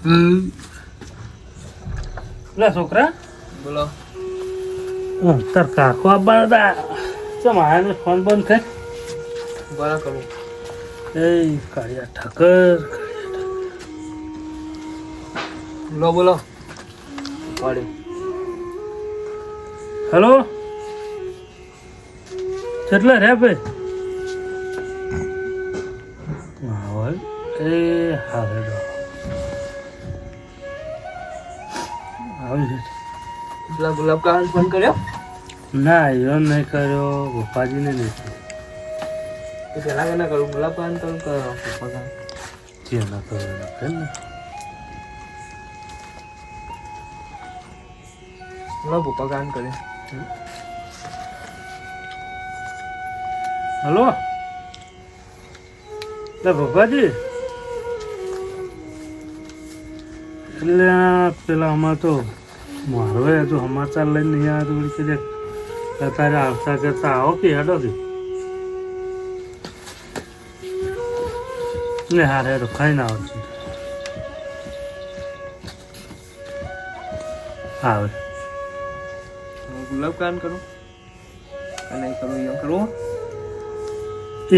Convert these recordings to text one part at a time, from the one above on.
લે છોકરા બોલો. તાર કાકો આપવાના ચમ આયાને ફોન બંધ થાય બરા કરું. એ કાળિયા ઠાકર બોલો બોલો. પાડે. હેલો કેટલા રે ભાઈ એ હારે આવી પેલા ગુલાબ કાન ફોન કર્યો? ના એવો નહીં કર્યો ગોપાજીને નહીં તો પેલા ના કરું ગુલાબ કાન તો કરો પપ્પા કાન. જે ના કર્યો ને બોલો પપ્પા કાન કરે. હલો લે ગોપાજી એટલે પેલા અમારે તો મારો હજુ સમાચાર લઈને નહીં આવ્યા તો વળી કે તારે આવતા કરતા આવો કે હેડો કે ને હારે હેડો ખાઈને આવજો આવે ગુલાબ કાન કરું અને કરું એમ કરું.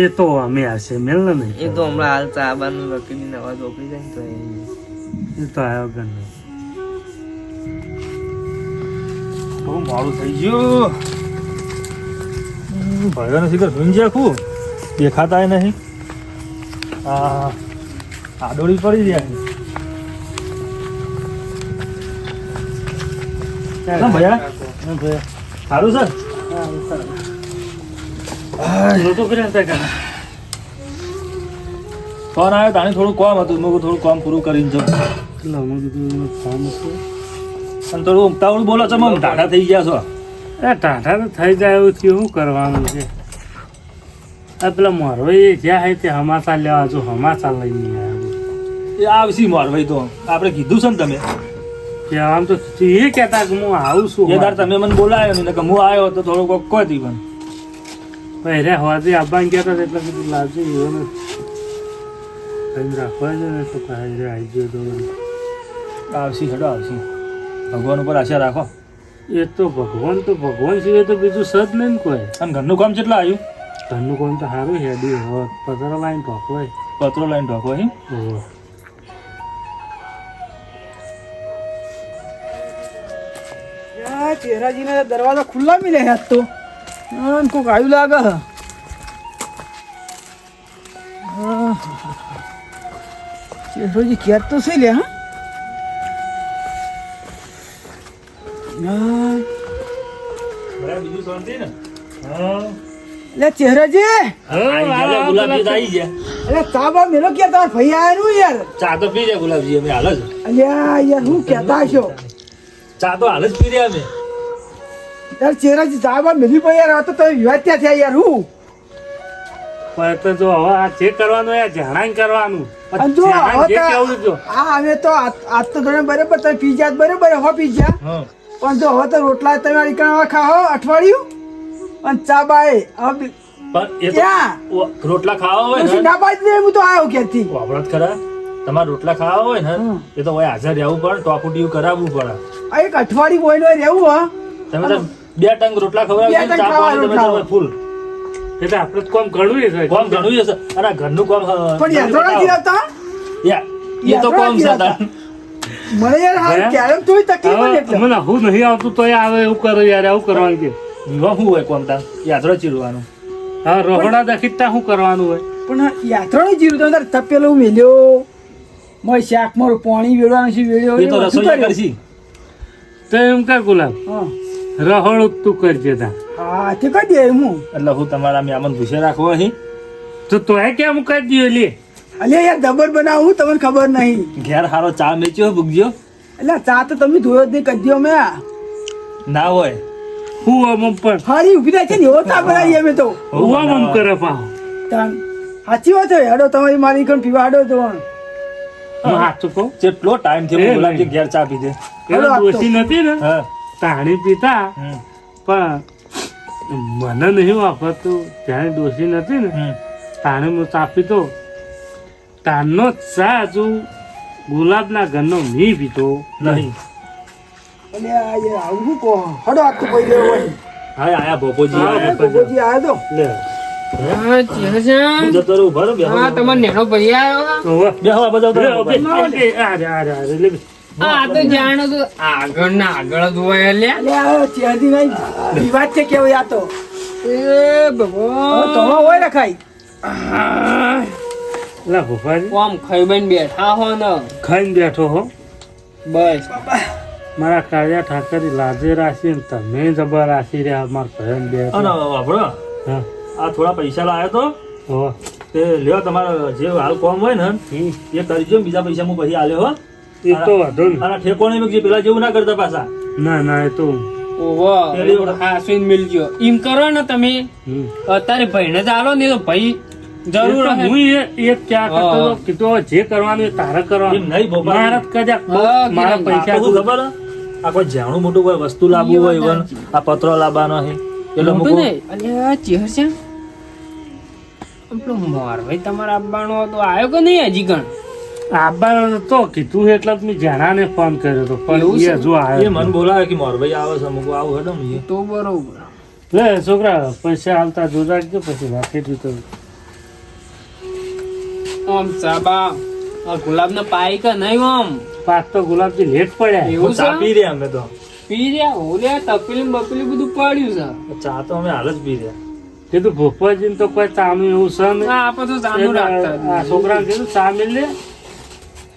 એ તો અમે હશે મેલ ને નહીં એ તો હમણાં હાલ ચા બાનું લકીની અવાજ ઓપી જાય ને તો એ તો આવ્યો ગણ બહુ મોડું થઈ ગયું ભાઈઓને શીખર સુઈ જાય આખું દેખાતા નહીં આડોળી પડી જાય ભૈયા સારું સર ફોન આવ્યો તાણી થોડું કામ હતું મેં થોડું કામ પૂરું કરીને જાઉં એટલે અમે કીધું કામ હતું અને થોડું ઉમતાવળું બોલો છો મમ ટાઢા થઈ ગયા છો એ ટાઢા તો થઈ જાય એવું થયું શું કરવાનું છે આ પેલા મોરભાઈ જ્યાં હોય તે હમાસા લેવા જો હમાસા લઈને આવ્યો એ આવશી મોરભાઈ તો આપણે કીધું છે ને તમે કે આમ તો એ કહેતા કે હું આવું છું એ દાર તમે મને બોલાયો ને કે હું આવ્યો તો થોડું કોક કહી દીધું ભાઈ રે હોવાથી આવવાનું કહેતા એટલે કીધું લાવજો એવો ને રાખવા છે ને તો કહે રે આવી ગયો તો આવશી હેડો આવશી ભગવાન ઉપર આશા રાખો એ તો ભગવાન સિવાય તો બીજું સદ નહીં ને કોઈ અને ઘરનું કામ કેટલા આવ્યું ઘરનું કામ તો સારું હેડ્યું હોત પતરો લાઈન ઢોકવાય પતરો લાઈન ઢોકવાય ચહેરાજીને દરવાજા ખુલ્લા મિલે આજ તો કોક આવ્યું લાગે ચહેરોજી ક્યાં તો છે લે બીજું શાંતિ ને લે ચહેરાજી અરે ચા બા મેલો ક્યાં તમારે ભાઈ આવ્યા યાર ચા તો પી જાય ગુલાબજી અમે હાલ જ અલ્યા યાર હું કહેતા છો ચા તો હાલ જ પી રહ્યા અમે યાર ચહેરાજી ચા બા મેલી ભાઈ યાર આ તો તમે વિવાદ ત્યાં થયા યાર હું પણ તો જો હવે આ જે કરવાનું યાર જણાઈ કરવાનું અને જો હા અમે તો આજ તો ઘણા બરાબર તમે પીઝા બરાબર હો પીઝા પણ જો હવે તો રોટલા તમે રીકણા ખાઓ અઠવાડિયું અને ચા બાય રોટલા ખાવા હોય ને ના પાડી હું તો આવ્યો ક્યાંથી વાપરત ખરા તમારે રોટલા ખાવા હોય ને એ તો હાજર રહેવું પડે ટોપુટીયું કરાવવું પડે આ એક અઠવાડિયું બોય રહેવું હા તમે તો 2 ટંગ રોટલા ખવડાવી ફૂલ એટલે આપણે કોમ ઘણું છે કોમ ઘણું છે અરે ઘરનું કોમ પણ યાત્રા નથી આવતા એ તો કોમ છે મને યાર હાલ ક્યારે થોડી તકલીફ પડે એટલે મને હું નહીં આવતું તો આવે એવું કરે યાર આવું કરવાનું કે શું હોય કોમ તા યાત્રા ચીરવાનું હા રોહડા દખીતા શું કરવાનું હોય પણ યાત્રા નહીં જીરું તમે તપેલું મેલ્યો મોય શાક મારું પાણી વેળવાનું છે વેળ્યો એ તો રસોઈ કરશી તો એમ કર ગુલાબ હા રહોડું તું કરજે તા હા તે કહી દે હું એટલે હું તમારા મહેમાન પૂછે રાખવો અહીં તો તોય કેમ કરી દયો લે અલ્યા યાર દબર બનાવું તમને ખબર નહીં ઘેર હારો ચા મેચ્યો ભૂગજો એટલે ચા તો તમે ધોયો જ નહીં કરી દો મેં ના હોય હું આમ પણ હારી ઉભી થાય છે ને એવો ચા બનાવીએ અમે તો હું આમ કરે પાહો સાચી વાત છે હેડો તમારી મારી કણ પીવા હેડો તો હું સાચું કહું જેટલો ટાઈમ થયો ગુલાબજી ઘેર ચા પીધે દોશી નથી ને તાણી પીતા પણ મને નહીં વાપરતું ત્યારે દોશી નથી ને તાણે હું ચા પીતો તારનો ચા હજુ ગુલાબના ઘરનો મી પીતો નહીં. અને આ યાર આવું શું કહો? હડો આખું કોઈ દેવો હોય. હા આયા ભોપોજી હા, આયા. ભગવતી આયા તો. લે હા, ચેહજા. હું જતો રહું, ઉભા રહો, બેહો. હા, તમારો નેનો ભાઈ આવ્યો. ઓવે. બેહો, આ બધા ઉભા રહો. આ લે આ તો જાણો તો આગળ ના આગળ જ હોય લ્યા. અલે આ ચેહદી નહીં. વિવાદ છે કેવું યા તો. એ હવે ભગવાન. તો હોય રખાય. લા ભોપાજી આમ ખાઈ બન બેઠા હો ને ખાઈને બેઠો હો. બસ મારા કાળિયા ઠાકરી લાજે રાશી ને તમે જબર રાશી રહ્યા મારા ભયન બે. અને વાપરો, હા આ થોડા પૈસા લાવ્યો તો હો. તે લ્યો, તમારો જે હાલ કોમ હોય ને એ કરજો, બીજા પૈસા હું પછી આલ્યો હો. એ તો વાંધો નહીં. અને ઠેકો નહીં મૂકજો, પેલા જેવું ના કરતા પાછા. ના ના એ તો ઓહો હા સુન મિલજો એમ કરો ને તમે હમ. અત્યારે ભાઈને જ આલો ને તો ભાઈ જરૂર એ તો હું એ ક્યાં કરતો હતો, કીધું હવે જે કરવાનું એ તારે એમ કરવાનું. નહીં ભોપા. મારે જ કદાચ હા, મારા કીધું. પૈસા આ તો શું ખબર હે? આ કોઈ જાણું મોટું કોઈ વસ્તુ લાવવું હોય, even આ પત્રો લાવવાનો છે એટલે મોટું મૂકો. નહીં અલ્યા ચેહર છે આપણો મોર ભાઈ તમારા આપવાનો તો આવ્યો કે નહીં હજી કણ આબા તો કીધું એટલે જ મેં જાણાને ફોન કર્યો હતો પણ એવું એ છે? હજુ એ આવ્યો મને બોલાવે કે મોરભાઈ આવે છે, મૂકો આવું હેડો ને એ. તો બરોબર લે છોકરા પૈસા હાલતા જોતા ગયો પછી રાખી દીધું. આમ સાબા આ ગુલાબના પાઈ કે નહીં આમ પાક તો ગુલાબજી લેટ પડ્યા. એવું ચા પી છે રહ્યા અમે તો. પી રહ્યા ઓલ્યા તપેલી ને બપેલી બધું પડ્યું છે ચા તો અમે હાલ જ પી રહ્યા. કીધું ભોપાજીને તો કોઈ ચાનું એવું છે ને હા આપણે તો ચાલુ રાખતા આ છોકરાને કીધું ચા મિલ લે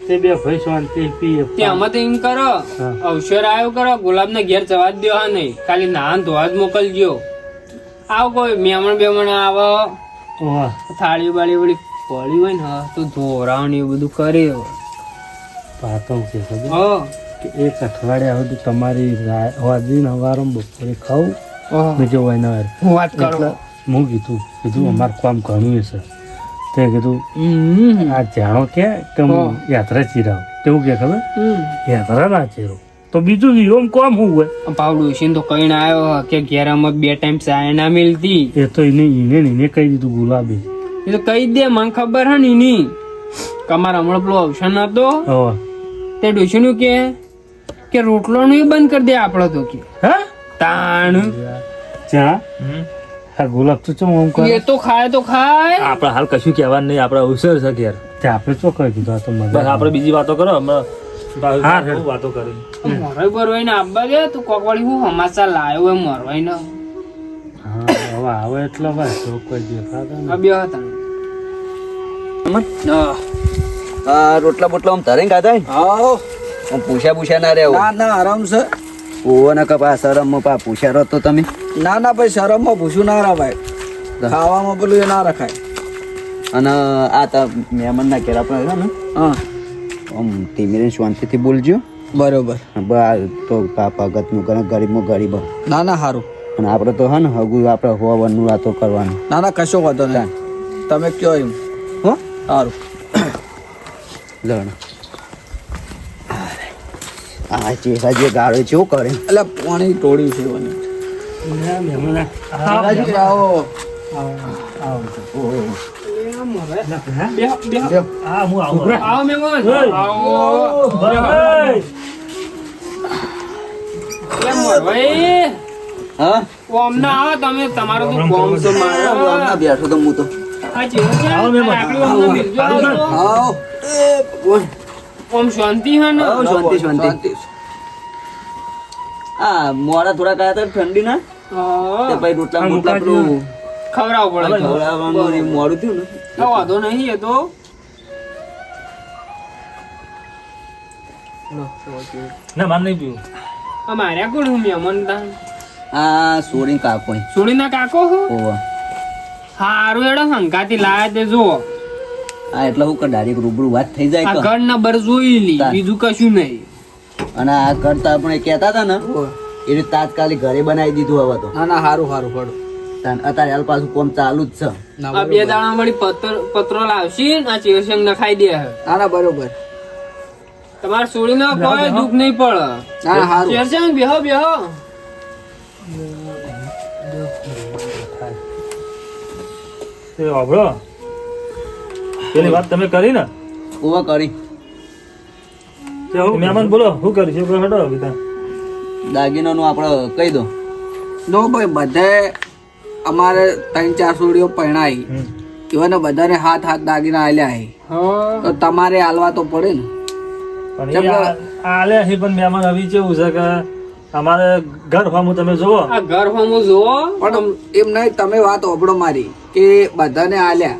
તે બે ભાઈ શાંતિ પીએ. તે અમે તો એમ કરો હા. અવસર આવ્યો કરો ગુલાબના ઘેર જવા જ દેવા નહીં ખાલી નાહન ધોવા જ મોકલજો આવ કોઈ મહેમાન બેમણ આવો ઓહ, થાળી બાળી વળી પડી હોય ને તો ધોરાવ ને એવું બધું કરે પાતો છે ખબર હો કે એક અઠવાડિયા સુધી તમારી વાજી નવારો બપોરે ખાવું ને જો હોય ના હું વાત કરો એટલે હું કીધું અમારું કામ ઘણું છે તે કીધું હમ. આ જાણો કે હું યાત્રા ચીરાવ તેવું કે ખબર હમ. યાત્રા ના ચીરો તો બીજું એમ કામ શું હોય પાવડું છે ને તો કહીને આવ્યો કે ઘેર અમે 2 ટાઈમ ચાય ના મિલતી એ તો એને કહી દીધું ગુલાબી. એ તો કહી દે મને ખબર હે ને એની તમારા હમણાં પેલો અવસર નતો હવે તે ડોશીનું કે રોટલોનું એ બંધ કરી દે આપડે તો કે હા તાણ ચા આ ગુલાબ તો ચમ આમ કરે એ તો ખાય તો ખાય આપણે હાલ કશું કહેવાનું નહીં, આપણે અવસર છે ઘેર. તે આપણે ચો કહી દીધું આ તો બસ મજા આપણે બીજી વાતો કરો, હમણાં હા, બહુ વાતો કરી. મોરવાઈ બરવાઈ ને આપવા દે તું કોક વાળી હું હમાસા લાયો હોય મોરવાઈ ને હા હવે આવે એટલે બસ તો કોઈ દેખાતા આ નહીં. બે હતા આ રોટલા બોટલા આમ તારે ખાધા આવો. આમ પૂછ્યા ના રહેવું ના ના આરામ છે. ઓવો ના કપા શરમ પા પૂછ્યા રહો તો તમે ના ના ભાઈ શરમમાં ભૂસું ના રવાય. ખાવામાં પેલું એ ના રખાય. અને આ તા મહેમાન ના ઘેર આપણે છે ને હા આમ ધીમે શાંતિથી બોલજો. બરોબર. બા તો ભગત નું કરે ગરીબમાં ગરીબ ના ના સારું. અને આપણે તો હે ને હગું આપણે હોવાનું વાતો કરવાનું. ના ના કશો વાંધો નહીં. તમે કયો એમ હો સારું. લણ આ ચેસા જે ગાળો છે એવું કરે એટલે પાણી તોડ્યું છે મને. ના, મહેમાન આ- રાજી આવો. હા, હું આવું. આવો મહેમાન આવો ભાઈ, કેમ મોરવાઈ હા કોમ ના આવો તમે તમારો તો કોમ છે મારો ના બેઠો તો હું તો આ જેવું છે આવો મહેમાન. આકડી અમને મિલજો આવજો. આવો. એ ભગવાન. ઓમ શાંતિ હે ને આવો, શાંતિ. આ મોડા થોડા કાયા હતા ઠંડી ના હા. તે ભાઈ રોટલા બોટલા પેલું ખવડાવવું પડે ખવડાવવાનું ને મોડું થયું ને તો વાંધો નહીં એ તો ના માન નહીં પીવું. અમારે કોણ હું મહેમાન તા આ સોરી કાકો છોડીના કાકો હો ઓવા હારું એડો હંકાતી લાયા તે જુઓ આ એટલે હું ડાયરેક્ટ રૂબરૂ વાત થઈ જાય આ કે ઘર નંબર જોઈ લી તાર. બીજું કશું નહીં અને આ કરતા આપણે કહેતા હતા ને એ રીતે તાત્કાલિક ઘરે બનાવી દીધું હવે તો ના ના સારું સારું પડો. અત્યારે હાલ પાછું કોમ ચાલુ જ છે આ 2 દાણા વળી પત્રો લાવશી ને આ ચેરસંગ નખાઈ દે હે. ના ના બરોબર. તમારે છોડીને કોઈ દુઃખ નહીં પડે ના ના સારું. ચેરસંગ બેહો બેહો એ વાપરો. પેલી વાત તમે કરી ને, ઓવા કરી મહેમાન બોલો શું કરીશું કોઈ હટો બીજા દાગીનાનું આપણે કહી દો. જો ભાઈ બધે અમારે 3-4 સોડીઓ પરણાઈ એવાને બધાને હાથ દાગીના આલ્યા હે હા તો તમારે આલવા તો પડે ને. પણ એ આલે છે પણ મહેમાન હવે કેવું છે કે અમારે ઘર ફામું તમે જુઓ આ ઘર હોમું જુઓ પણ એમ નહીં, તમે વાત ઓબળો મારી કે બધાને આલ્યા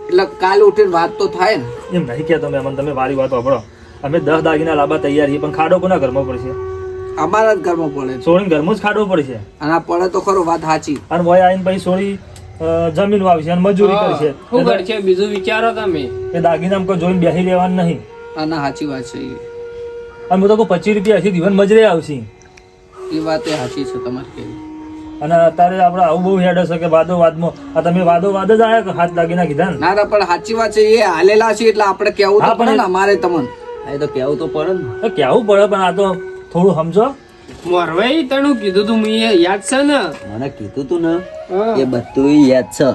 એટલે કાલ ઉઠીને વાત તો થાય ને. એમ નહીં કહેતો મહેમાન, તમે મારી વાત સાંભળો. અમે 10 દાગીના લાવવા તૈયાર છીએ પણ ખાડો કોના ઘરમાં પડશે? અમારા જ ઘરમાં પડે છે. સોળીને ઘરમાં જ ખાડો પડશે. અને આ પડે તો ખરો, વાત સાચી. અને મોય આવીને પછી સોળી જમીન વાવશે અને મજૂરી કરશે. શું કરશે બીજું વિચારો તમે. એ દાગીના કોઈ જોઈને બેસી રહેવાનું નહીં. અને સાચી વાત છે એ. અને હું તો કહું 25 રૂપિયા હશે જીવન મજરે આવશે. એ વાત એ સાચી છે તમારી કેવી. અને અત્યારે આપણે આવું બહુ હેડ હશે કે વાદો વાદમાં આ તમે વાદો વાદ જ આયા કે હાથ દાગીના કીધા ને. ના ના પણ સાચી વાત છે, એ હાલેલા છે એટલે આપણે કેવું હા, તો પડે ને અમારે તમને. આ તો કહેવું તો પડે ને. તો કેવું પડે પણ આ તો થોડું સમજો. મોરવાઈ તને કીધું તું મેં યાદ છે ને. મને કીધું તું ને હા. એ બધું યાદ છે.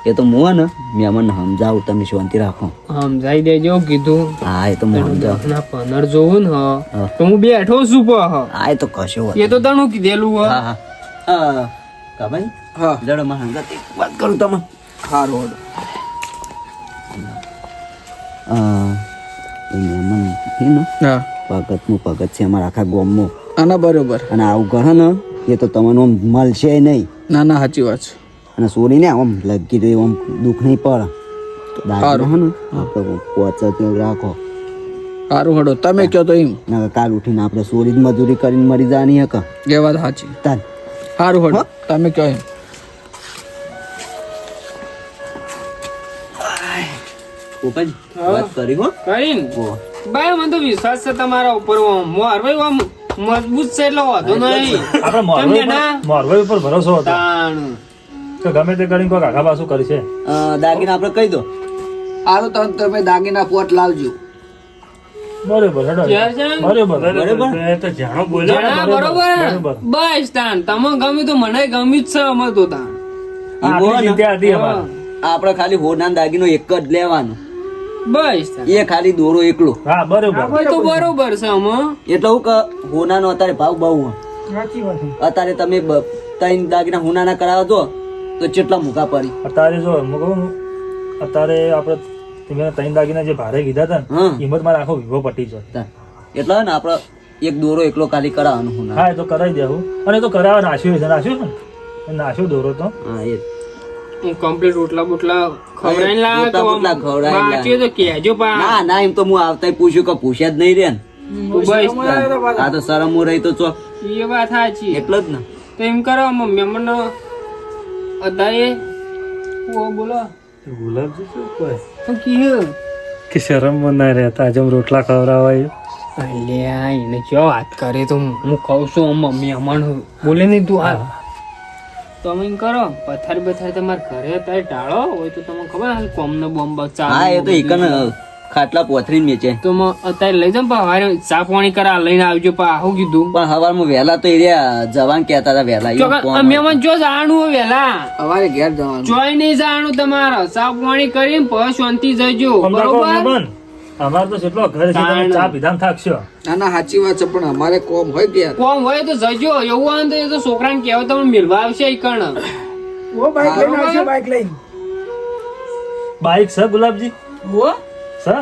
એ તો હું ને મહેમાન સમજાવું, તમે શાંતિ રાખો. સમજાઈ દેજો કીધું. હા એ તો હું સમજાવું. ના પનર જોવું ને હા. તો હું બેઠો છું હા એ તો કશો વાત એ તો તને કીધેલું હ હા હા કાભાઈ હા લડો માં હંગાત એક વાત કરું તમે. સારું હડો. એ મહેમાન છે ને હા ભગતનું ભગત છે અમારા આખા ગામમાં. અને બરોબર. અને આવું ઘર ને એ તો તમને આમ મળશે નહીં. ના ના સાચી વાત છે. અને સોરી ને આમ લગી દે આમ દુઃખ નહીં પડે. દાગીના હે ને આપણે પોચત રાખો. સારું હડો, તમે કહો તો એમ. ના કાલ ઉઠીને આપણે સોરી જ મજૂરી કરીને મરી જવાની હે એ વાત સાચી. તાન સારું હડો, તમે કહો એમ. પોપટ વાત કરી હો. કરીને ભાઈ મને તો વિશ્વાસ છે તમારા ઉપર. મોરવાઈ આમ મજબૂત છે એટલે વાંધો નહીં. આપણે મોરવાઈ ઉપર ભરોસો હતો તાણ કે ગમે તે કરીને કોઈ આઘા પાછું કરશે. દાગીના આપણે કહી દો. સારું તમે દાગીના પોટ લાવજો. બરોબર હેડો. ક્યાં છે? બરોબર બરોબર. એ તો જાણો બોલ્યો જણા બરોબર બસ તાણ તમે ગમ્યું તો મને ગમ્યું જ છે અમે તો તાણ. આટલી ચિંતા હતી અમારે. આપણે ખાલી હોના દાગીનો એક જ લેવાનો. બસ તાણ. એ ખાલી દોરો એકલો. હા બરોબર. એ તો બરોબર છે અમે. એટલે હું કે હોનાનો અત્યારે ભાવ બહુ હે. સાચી વાત. અત્યારે તમે 3 દાગીના હોનાના કરાવો તો કેટલા મૂકા પડી. અત્યારે જો હું કહું અત્યારે આપણે તમે 3 દાગીના જે ભારે કીધા હતા ને હા. કિંમત મારે આખો વિવો પટી જાય. એટલે ને આપણે એક દોરો એકલો ખાલી કરાવવાનો હોના. હા એ તો કરાવી દેવું. અને એ તો કરાવવા નાખ્યું છે. નાખ્યું ને એ નાખ્યો દોરો તો હા એ હું કમ્પ્લીટ રોટલા બોટલા ખવડાવીને લાવ્યો તો રોટલા આમ ખવડાવીને બાકી તો કહેજો પા. ના ના એમ તો હું આવતા પૂછ્યું કે પૂછ્યા જ નહીં રે ને. બસ તાણ. આ તો શરમ હું રહી તો ચોક એ વાત સાચી. એટલે જ ને. તો એમ કરો મહેમાન અત્યારે બોલો ગુલાબજી શું કહે તો કીધું કે શરમમાં ના રહેતા આજે આમ રોટલા ખવડાવાય. અલ્યા એને ક્યાં વાત કરે તો હું કહું છું મમ્મી અમાણ બોલે નહીં તું આ તો અમે એમ કરો પથારી બથારી તમારે ઘરે અત્યારે ટાળો હોય તો તમને ખબર હાલ કોમને બોમ્બ હા એ તો એકન ખાટલા પોથરીને મેચે. તો અત્યારે લઈ જાઉં પા હવારે ચા પાણી કરા લઈને આવજો પા આવું કીધું. પણ હવારમાં વહેલા તો એરિયા જવાન કહેતા હતા વહેલા. મહેમાન જો જાણું વેલા અમારે ઘેર જવાનું. જોઈ નહીં જાણું તમારે ચા પાણી કરીને પછી શાંતિ જજો સમજાવો બરોબર. મહેમાન. અમારે તો કેટલો ઘર છે તમે ચા પીધામ થાકશો. ના ના સાચી વાત છે પણ અમારે કોમ હોય ગયા. કોમ હોય તો જજો એવું હોય ને તો એ તો છોકરાને કહેવાય તમને મિલવા આવશે ઈ કણ. બાઈક છે ગુલાબજી છે?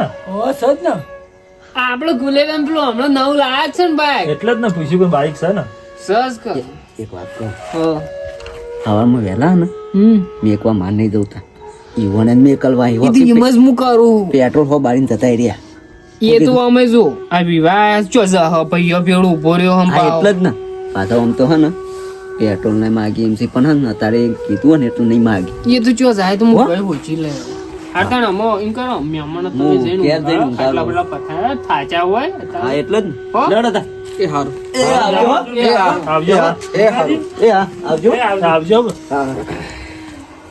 આપડે ગુલેબેન પેલું હમણાં નવું લાયા છે ને ભાઈ એટલે જ ને પૂછ્યું કે બાઈક છે ને. સસ કર. એક વાત કહું હવારમાં વહેલા ને મેં એકવાર માર નહીં જવતા ઈવોને મેં કલવા એમ જ હું કરું પેટ્રોલ હો બારીને જતા એરિયા. એ તો અમે જો આ વિવાહ ચો હ ભાઈઓ ભેળું ઉભો રહ્યો હમ હા એટલે જ ને પાછા આમ તો હે ને પેટ્રોલ ને માગી એમસી પણ હે ને અત્યારે કીધું હોય ને એટલું નહીં માગી. એ તો ચો જાય તો હું ભાઈ પૂછી લે આટણ અમો એમ કરો મહેમાન તમે હું જઈને ઘેર જઈને ઊંઘાડો. આટલા ઊંઘાડો. બધા પથારા થાચા હોય હા એટલે જ હો? ને લડો તા. એ સારું. એ આવજો હો. એ હારું. આવજો હા. એ સારું. એ હા આવજો. આવજો.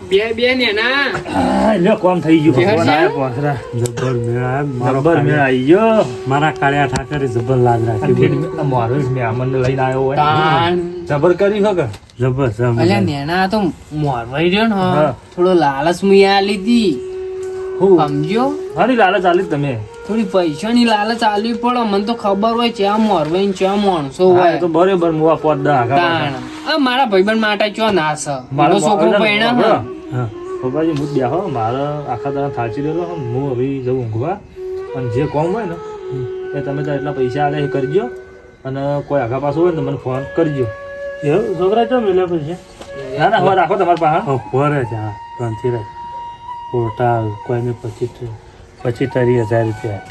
બે ને ના હા, લ્યો કોમ થઈ ગયું. ઘેર ભગવાન છે? આયા પોસરા. જબ્બર મેળ આવ્યો. મારો જબ્બર મેળ આવી ગયો. મારા કાળિયા ઠાકરે જબ્બર લાગ રાખી. મારો મહેમાનને લઈને આવ્યો હોય તાણ. જબર કરી શકે. જબ્બર છે આમ. અલ્યા નેના તો મોરવાઈ રહ્યો ને હા. થોડો લાલચ મુઈ આ લીધી હું સમજો હારી લાલચ આલી જ તમે. થોડી પૈસાની લાલચ આલવી પડે મને તો ખબર હોય ચા મોરવાઈ ચા માણસો હા, હોય એ તો બરોબર હું આ પોત દા આગા તાણ આ મારા ભાઈબંધ માટે ચો ના છે મારો છોકરો પૈણા હા પપ્પાજી હું બેહો મારે આખા દાડા થાચી રહ્યો હું હવે જવું ઊંઘવા અને જે કોમ હોય ને એ તમે તો એટલા પૈસા આલે એ કરજો અને કોઈ આગા પાછું હોય ને તો મને ફોન કરજો એવું છોકરા ચો મિલે પછી ના ના હવે રાખો તમારા પાસે હા? ફરે છે હા ત્રણથી રાખ હોટાલ કોઈને 25-30,000 રૂપિયા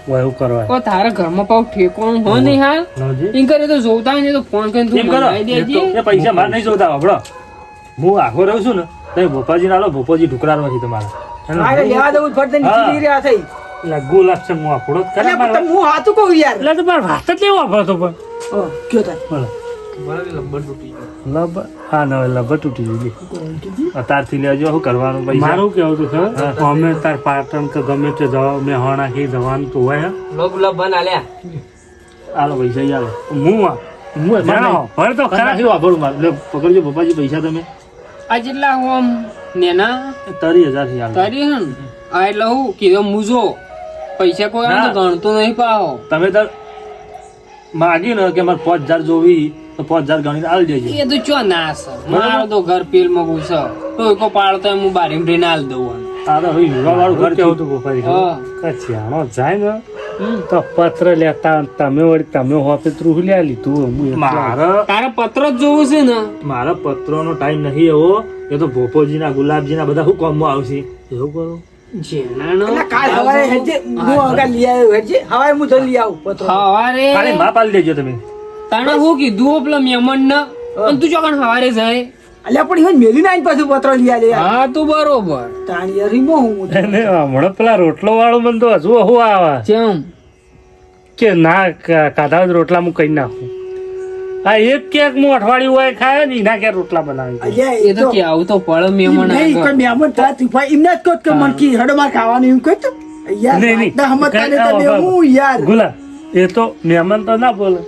હોય એવું કરવા ઓ તારા ઘરમાં પાવ ઠેકોણું હોય નહીં હા નવજી એમ કરે તો જોતા હોય ને તો ફોન કરીને તું એમ કરો મંગાવી દેજે એ પૈસા મારે નહીં જોતા આપણો હું આખો રહું છું ને તો ભોપાજી ના લો ભોપાજી ઢુકરાનો છે તમારા મારે લેવા દઉં ફરતે નીકળી રહ્યા થઈ એટલે ગુલાબ છે હું આપણો જ કરે એટલે પણ હું હાથું કહું યાર એટલે તો મારે વાત જ લેવો આપણો તો પણ કયો થાય બોલો લબ હા ના લબર તૂટી ગઈ અત્યારથી લેજો શું કરવાનું પૈસા મારું કેવું હતું ખબર અમે તાર પાટણ કે ગમે તે જવા મેં હણાથી જવાનું તો હોય આલો પૈસા ઈ આલો હું જાણો ભર તો ખરા નથી વાપરું મારે લે, પકડજો ભોપાજી પૈસા તમે આ જેટલા હું આમ નેના 30,000 થી આલો તારી હન આ એટલે હું કીધો મુજો પૈસા કોઈ આમ તો ગણતો નહીં પાહો તમે તો માગી ને કે મારે 5,000 જોવી તો 5,000 ગણીને આલી દેજો એ તો ચો ના છે મારો તો ઘર પેલ માં ઘૂસ તો કો પાડતો હું બારી માં આલ દઉં આ તો હવે યુવાવાળું ઘર કેવું છે. હતું ગોપારી હા. કચ્યાણો જાય ને તો પત્ર લેતા તમે વળી તમે હોપે ત્રુહ લ્યા લીધું હું એકલો. મારે તારે પત્ર જ જોવું છે ને મારા પત્રોનો ટાઈમ નહીં એવો એ તો ભોપોજીના ગુલાબજીના બધા શું કામમાં આવશે એવું કરો જેનાનો એટલે કાલ હવારે હેજે હું આગળ લઈ આવ્યો હેજે હવારે હું જલ્દી આવું પત્રો હવારે ખાલી માં પાડી દેજો તમે તને હું કીધું પેલા મહેમાન ને અને તું ચોકણ હવારે જાય અલ્યા પણ ઈવન મેલી ના પાછું પત્રો લઈ આવે યાર હા તું બરોબર તાણી યાર રીમો હું એને હમણાં પેલા રોટલો વાળો મને તો હજુ હું આવે ચમ કે ના કાઢા જ રોટલા હું કઈ નાખું આ એક કેક હું અઠવાડિયું હોય ખાય ને એના ક્યાં રોટલા બનાવી દઉં. અલ્યા એ તો કે આવું તો પડે મહેમાન નહીં કોઈ આગળ. મહેમાન થાય તુફા એમને જ કહો કે મનકી હડો માર ખાવાનું એમ કહો તો યાર નહીં, નહીં. ના હમત તાને કઈ- તમે હું યાર ગુલાબ એ તો મહેમાન તો ના બોલે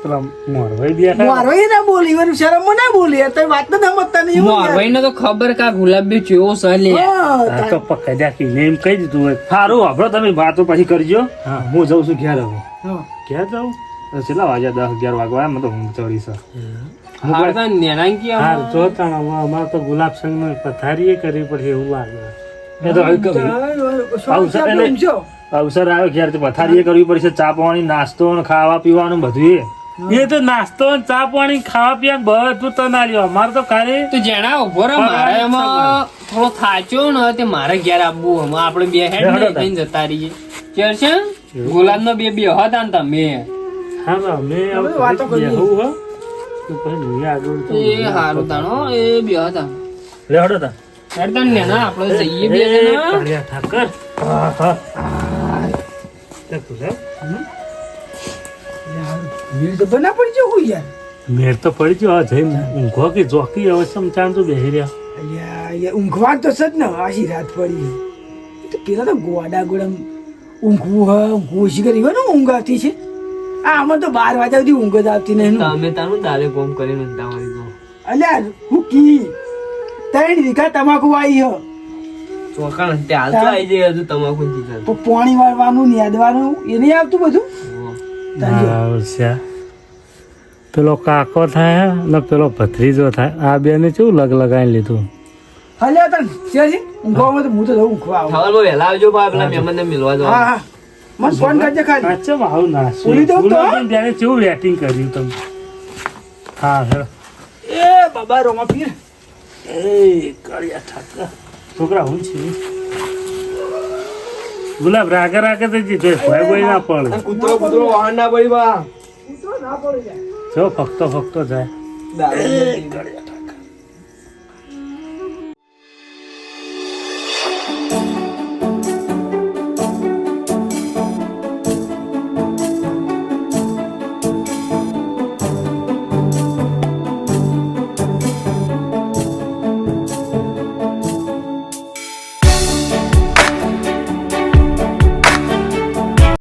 પેલા મોરવાઈ બેઠા મારો એ ના બોલી ઈવન શરમ માં ના બોલી યાર તમે વાત ન સમજતા નહીં હું યાર. મોરવાઈ ને તો ખબર કા ગુલાબી ચેવો છે લે હા, આ તો પકડ્યા કીને એમ કહી દીધું હોય સારું વાપરો તમે વાતો પછી કરજો હા. હું જઉં છું ઘેર હવે હા. ક્યાં જાઉં કેટલા વાગ્યા 10-11 વાગવા આવ્યા મને તો ઊંઘ ચડી છે હાર તો નેનાંકી હા આમાં. જો તાણ અમારે તો ગુલાબ સંઘ નો પથારી કરવી પડશે એવું લાગે એ તો હવે કરું. સ્વામી સાહેબ એટલે- ઊંઘશો. અવસર આવ્યો ઘેર તો પથારીએ કરવી પડશે ચા પાણી નાસ્તો ને ખાવા પીવાનું બધું એ તો નાસ્તો ને ચા પાણી ખાવા પીવા બધું તો ના લ્યો અમારે તો ખાલી તો જેના ઉભો રહે મારે એમાં થોડો થાચ્યો ને તે મારે ઘેર આવવું હમણાં આપણે બે હેડ હેડો નહીં થઈને જતા રહીએ ચેર છે ગુલાબ નો બે હતા ને તમે હા તો અમે હવે વાતો કરીએ. બેહવું હો તો પછી નહીં આગળ તો એ હારું તાણો એ બે હતા લે હડો તા હેડ તાણ નેના આપણે જઈએ બે એ જણા કાળિયા ઠાકર તે ગુલાબ, વીર તો બના પડી ગયો હું યાર મેર તો પડી ગયો આ જઈને ઊંઘો કે જોકી હવે સમચાન તો બેહી રહ્યા અલ્યા યાર ઊંઘવાનું તો સજ ને આશી રાત પડી એ તો પેલા તો ગોડા ગોડા ઊંઘવું ઓછી કરી હોય ને ઊંઘ આવતી છે આ આમાં તો 12 વાગ્યા સુધી ઊંઘ જ આવતી નહીં તમે તારું દાલે કોમ કરીને તમારી તો અલ્યા હું કી 3 વીઘા તમાકુ આવી હ ચોકણ તે હાલ તો આવી જાય હજુ તમાકુ જીગર તો પાણી વાળવાનું નેદવાનું એ નહીં આવતું બધું આવશે પેલો કાકો થાય ને પેલો ભત્રીજો થાય આ બે ને કેવું લગ લગાવી લીધું હલ્યા તન છે ઊંઘવામાં તો હું તો જઉં ઊંઘવા આવું થવાનું વહેલા આવજો પા પેલા મહેમાન ને મિલવા હા હા મને ફોન કરજે ખાલી સાચે આવું ના બોલી દઉં તો? ત્યારે કેવું વેટિંગ કર્યું તમે હા હેડો એ બાબા રોમા પીર એ કાળિયા ઠાકર છોકરા હું છે ગુલાબ રાગે રાગે તો જીતે ભય ભય ના પડે કૂતરો વાહન ના પડી બા ઉતરો ના પડી જાય જો ફક્તો જાય દાદા